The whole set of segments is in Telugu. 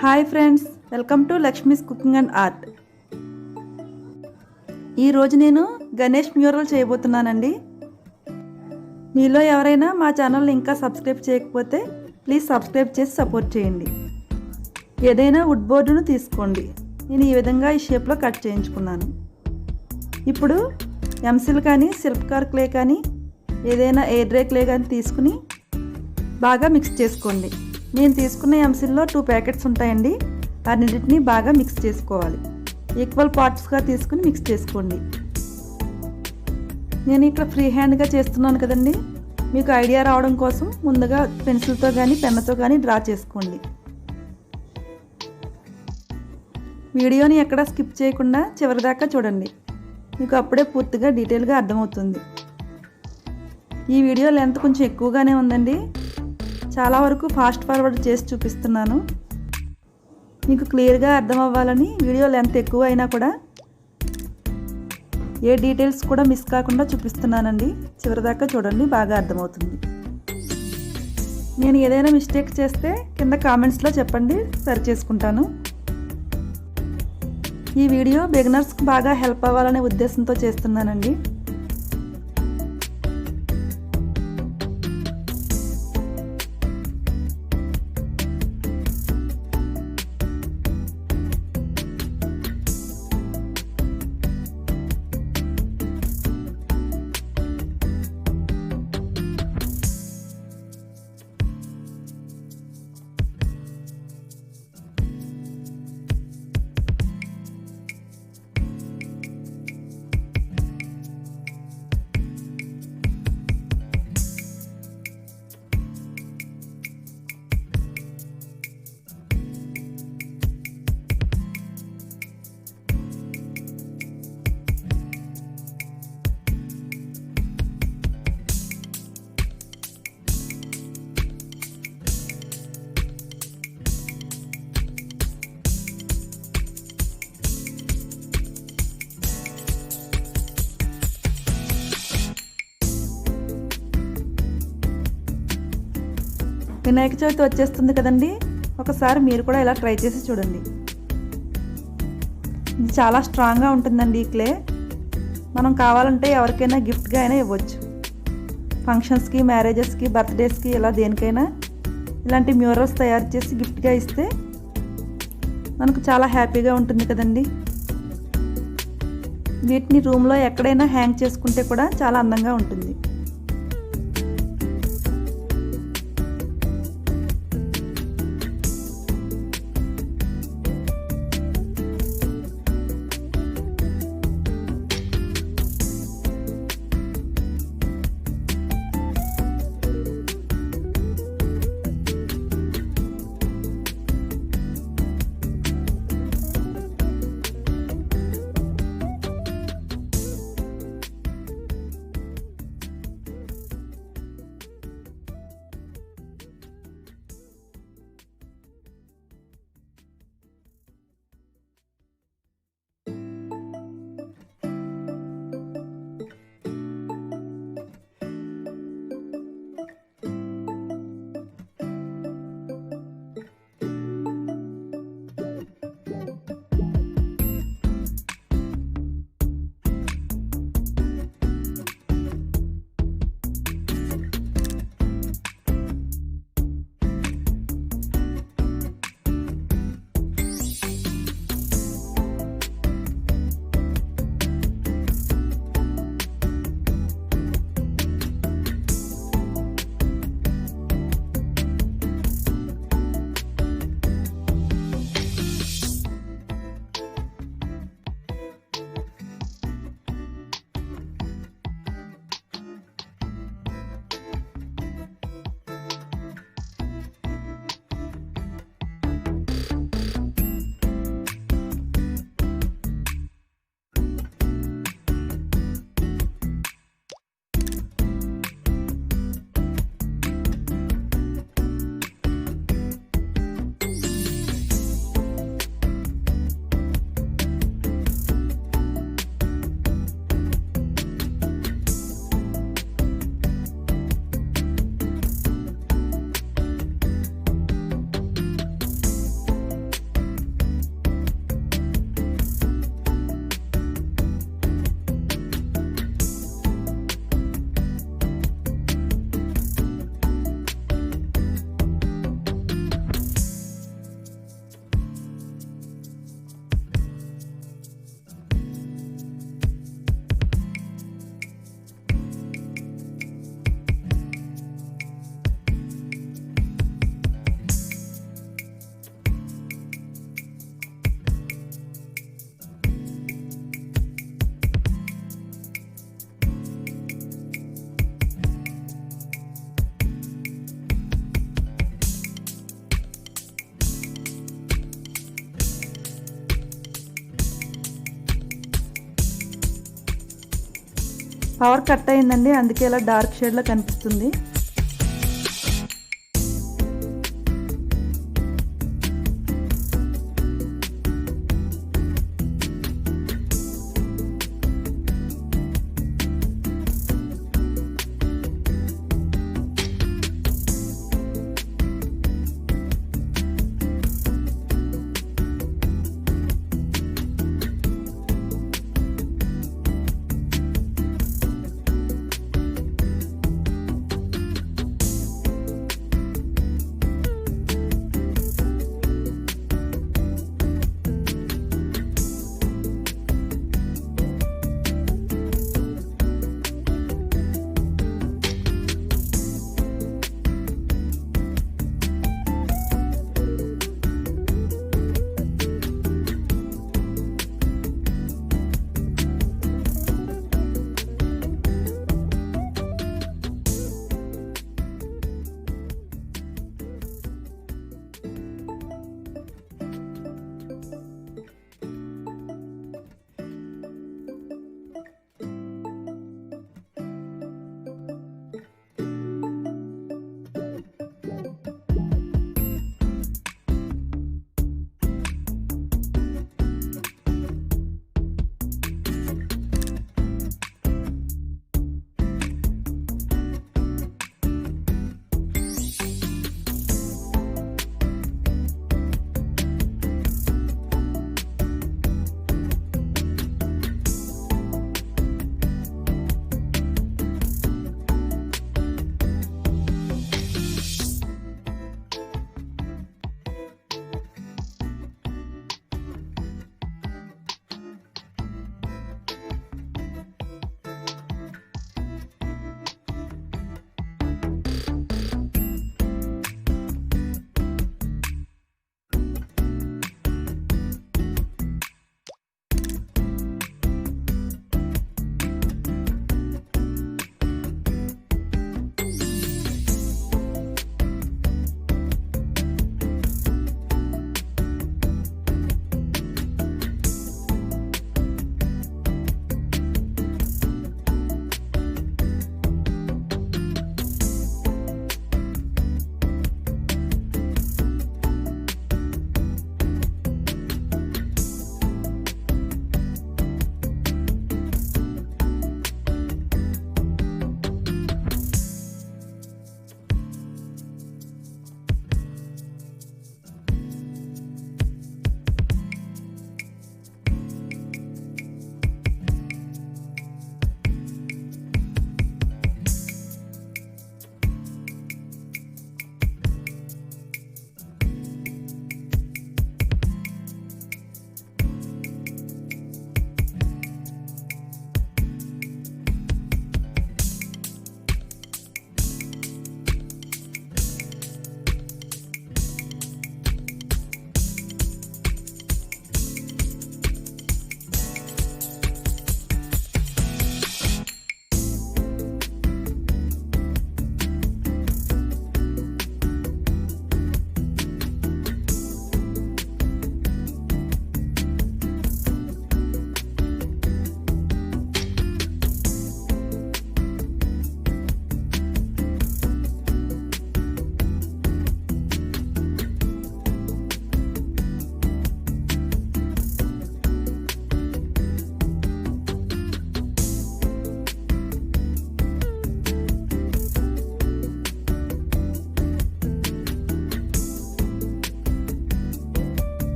Hi friends, welcome to Lakshmi's cooking and art. ఈరోజు నేను గణేష్ మ్యూరల్ చేయబోతున్నానండి. మీలో ఎవరైనా మా ఛానల్ని ఇంకా సబ్స్క్రైబ్ చేయకపోతే ప్లీజ్ సబ్స్క్రైబ్ చేసి సపోర్ట్ చేయండి. ఏదైనా వుడ్ బోర్డును తీసుకోండి. నేను ఈ విధంగా ఈ షేప్లో కట్ చేయించుకున్నాను. ఇప్పుడు ఎంసిల్ కానీ సిల్కార్ క్లే కానీ ఏదైనా ఎయిర్ డ్రై క్లే కానీ తీసుకుని బాగా మిక్స్ చేసుకోండి. నేను తీసుకున్న ఎంసిల్లో 2 ప్యాకెట్స్ ఉంటాయండి. అన్నిటిని బాగా మిక్స్ చేసుకోవాలి. ఈక్వల్ పార్ట్స్గా తీసుకుని మిక్స్ చేసుకోండి. నేను ఇక్కడ ఫ్రీ హ్యాండ్గా చేస్తున్నాను కదండి, మీకు ఐడియా రావడం కోసం ముందుగా పెన్సిల్తో కానీ పెన్నుతో కానీ డ్రా చేసుకోండి. వీడియోని ఎక్కడ స్కిప్ చేయకుండా చివరిదాకా చూడండి, మీకు అప్పుడే పూర్తిగా డీటెయిల్గా అర్థమవుతుంది. ఈ వీడియో లెంత్ కొంచెం ఎక్కువగానే ఉందండి. చాలా వరకు ఫాస్ట్ ఫార్వర్డ్ చేసి చూపిస్తున్నాను. మీకు క్లియర్గా అర్థం అవ్వాలని వీడియో లెంత్ ఎక్కువ అయినా కూడా ఏ డీటెయిల్స్ కూడా మిస్ కాకుండా చూపిస్తున్నానండి. చివరిదాకా చూడండి, బాగా అర్థమవుతుంది. నేను ఏదైనా మిస్టేక్ చేస్తే కింద కామెంట్స్లో చెప్పండి, సరి చేసుకుంటాను. ఈ వీడియో బిగినర్స్కి బాగా హెల్ప్ అవ్వాలనే ఉద్దేశంతో చేస్తున్నానండి. వినాయక చవితి వచ్చేస్తుంది కదండి, ఒకసారి మీరు కూడా ఇలా ట్రై చేసి చూడండి. ఇది చాలా స్ట్రాంగ్గా ఉంటుందండి. ఈ క్లే మనం కావాలంటే ఎవరికైనా గిఫ్ట్గా అయినా ఇవ్వచ్చు. ఫంక్షన్స్కి, మ్యారేజెస్కి, బర్త్డేస్కి, ఇలా దేనికైనా ఇలాంటి మ్యూరల్స్ తయారు చేసి గిఫ్ట్గా ఇస్తే మనకు చాలా హ్యాపీగా ఉంటుంది కదండి. వీటిని రూమ్లో ఎక్కడైనా హ్యాంగ్ చేసుకుంటే కూడా చాలా అందంగా ఉంటుంది. పవర్ కట్ అయిందండి, అందుకే ఇలా డార్క్ షేడ్లో కనిపిస్తుంది.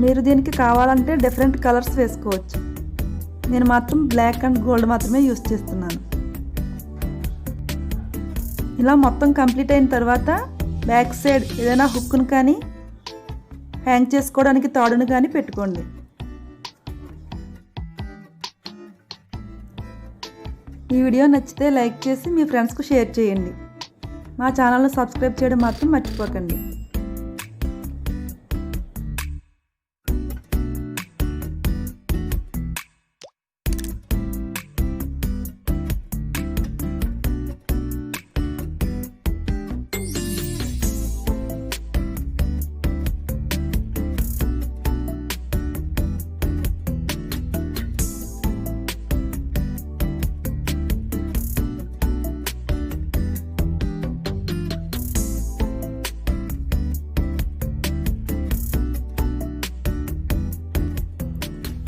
మీరు దీనికి కావాలంటే డిఫరెంట్ కలర్స్ వేసుకోవచ్చు. నేను మాత్రం బ్లాక్ అండ్ గోల్డ్ మాత్రమే యూస్ చేస్తున్నాను. ఇలా మొత్తం కంప్లీట్ అయిన తర్వాత బ్యాక్ సైడ్ ఏదైనా హుక్ను కానీ హ్యాంగ్ చేసుకోవడానికి తాడును కానీ పెట్టుకోండి. ఈ వీడియో నచ్చితే లైక్ చేసి మీ ఫ్రెండ్స్కు షేర్ చేయండి. మా ఛానల్ను సబ్స్క్రైబ్ చేయడం మాత్రం మర్చిపోకండి.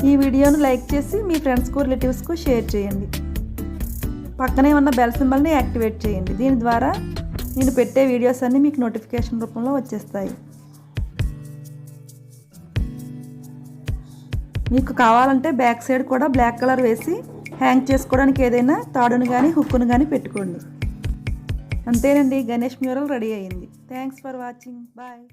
ఈ వీడియోను లైక్ చేసి మీ ఫ్రెండ్స్కు రిలేటివ్స్కు షేర్ చేయండి. పక్కనే ఉన్న బెల్ సింబల్ని యాక్టివేట్ చేయండి. దీని ద్వారా నేను పెట్టే వీడియోస్ అన్నీ మీకు నోటిఫికేషన్ రూపంలో వచ్చేస్తాయి. మీకు కావాలంటే బ్యాక్ సైడ్ కూడా బ్లాక్ కలర్ వేసి హ్యాంగ్ చేసుకోవడానికి ఏదైనా తాడును కానీ హుక్కును కానీ పెట్టుకోండి. అంతేనండి, గణేష్ మ్యూరల్ రెడీ అయ్యింది. Thanks for watching. బాయ్.